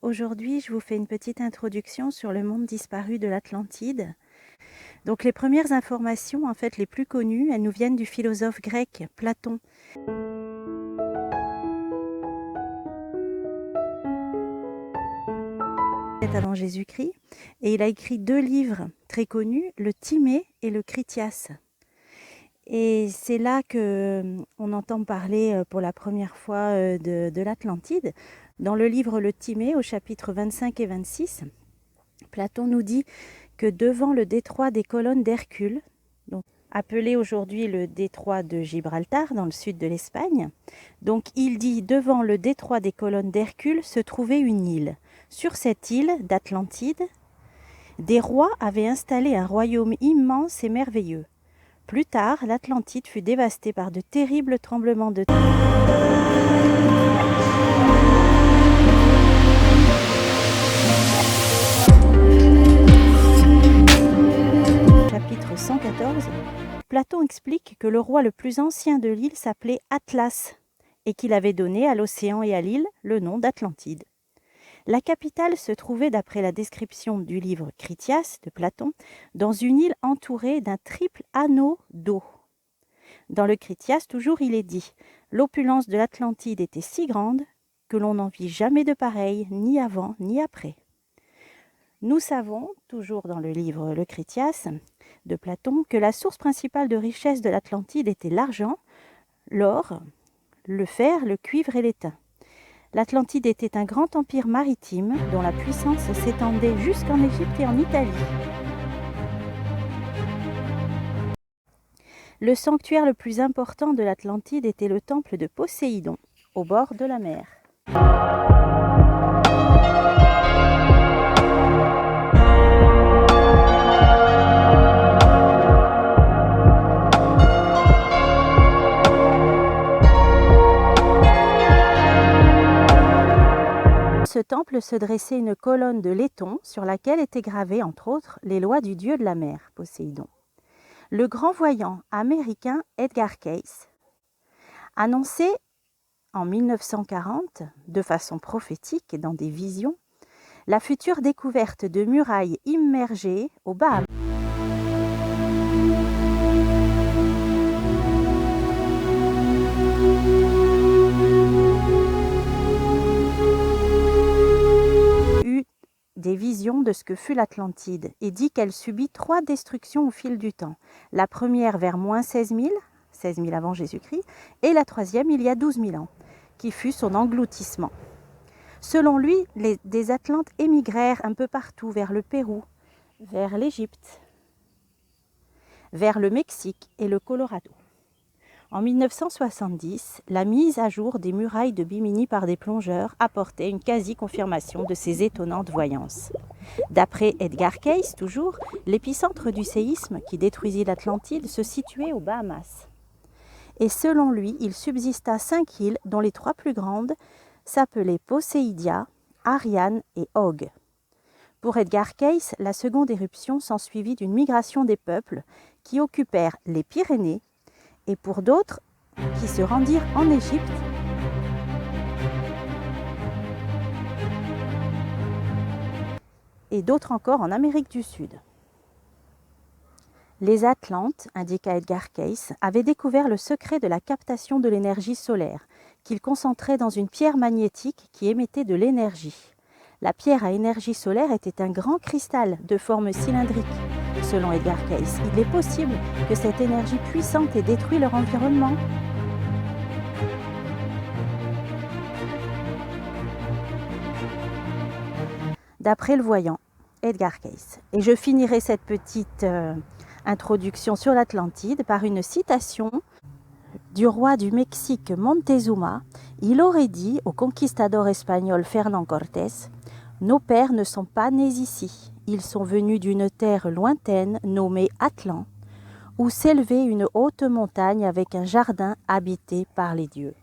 Aujourd'hui, je vous fais une petite introduction sur le monde disparu de l'Atlantide. Donc les premières informations, en fait les plus connues, elles nous viennent du philosophe grec Platon. Avant Jésus-Christ, et il a écrit 2 livres très connus, le Timée et le Critias. Et c'est là qu'on entend parler pour la première fois de l'Atlantide. Dans le livre Le Timée, au chapitre 25 et 26, Platon nous dit que devant le détroit des colonnes d'Hercule, donc appelé aujourd'hui le détroit de Gibraltar dans le sud de l'Espagne, donc il dit devant le détroit des colonnes d'Hercule se trouvait une île. Sur cette île d'Atlantide, des rois avaient installé un royaume immense et merveilleux. Plus tard, l'Atlantide fut dévastée par de terribles tremblements de terre. Chapitre 114, Platon explique que le roi le plus ancien de l'île s'appelait Atlas et qu'il avait donné à l'océan et à l'île le nom d'Atlantide. La capitale se trouvait, d'après la description du livre Critias de Platon, dans une île entourée d'un triple anneau d'eau. Dans le Critias, toujours, il est dit « L'opulence de l'Atlantide était si grande que l'on n'en vit jamais de pareil, ni avant ni après. » Nous savons, toujours dans le livre Le Critias de Platon, que la source principale de richesse de l'Atlantide était l'argent, l'or, le fer, le cuivre et l'étain. L'Atlantide était un grand empire maritime dont la puissance s'étendait jusqu'en Égypte et en Italie. Le sanctuaire le plus important de l'Atlantide était le temple de Poséidon, au bord de la mer. Ce temple se dressait une colonne de laiton sur laquelle étaient gravées, entre autres, les lois du dieu de la mer, Poséidon. Le grand voyant américain Edgar Cayce annonçait en 1940, de façon prophétique et dans des visions, la future découverte de murailles immergées aux Bahamas. Des visions de ce que fut l'Atlantide et dit qu'elle subit 3 destructions au fil du temps. La première vers moins 16 000 avant Jésus-Christ, et la troisième il y a 12 000 ans, qui fut son engloutissement. Selon lui, des Atlantes émigrèrent un peu partout, vers le Pérou, vers l'Égypte, vers le Mexique et le Colorado. En 1970, la mise à jour des murailles de Bimini par des plongeurs apportait une quasi-confirmation de ces étonnantes voyances. D'après Edgar Cayce, toujours, l'épicentre du séisme qui détruisit l'Atlantide se situait aux Bahamas. Et selon lui, il subsista 5 îles dont les 3 plus grandes s'appelaient Poséidia, Ariane et Og. Pour Edgar Cayce, la seconde éruption s'ensuivit d'une migration des peuples qui occupèrent les Pyrénées, et pour d'autres qui se rendirent en Égypte et d'autres encore en Amérique du Sud. Les Atlantes, indiqua Edgar Cayce, avaient découvert le secret de la captation de l'énergie solaire, qu'ils concentraient dans une pierre magnétique qui émettait de l'énergie. La pierre à énergie solaire était un grand cristal de forme cylindrique. Selon Edgar Cayce, il est possible que cette énergie puissante ait détruit leur environnement. D'après le voyant Edgar Cayce. Et je finirai cette petite introduction sur l'Atlantide par une citation du roi du Mexique Montezuma. Il aurait dit au conquistador espagnol Fernán Cortés: « Nos pères ne sont pas nés ici. Ils sont venus d'une terre lointaine nommée Atlan, où s'élevait une haute montagne avec un jardin habité par les dieux. »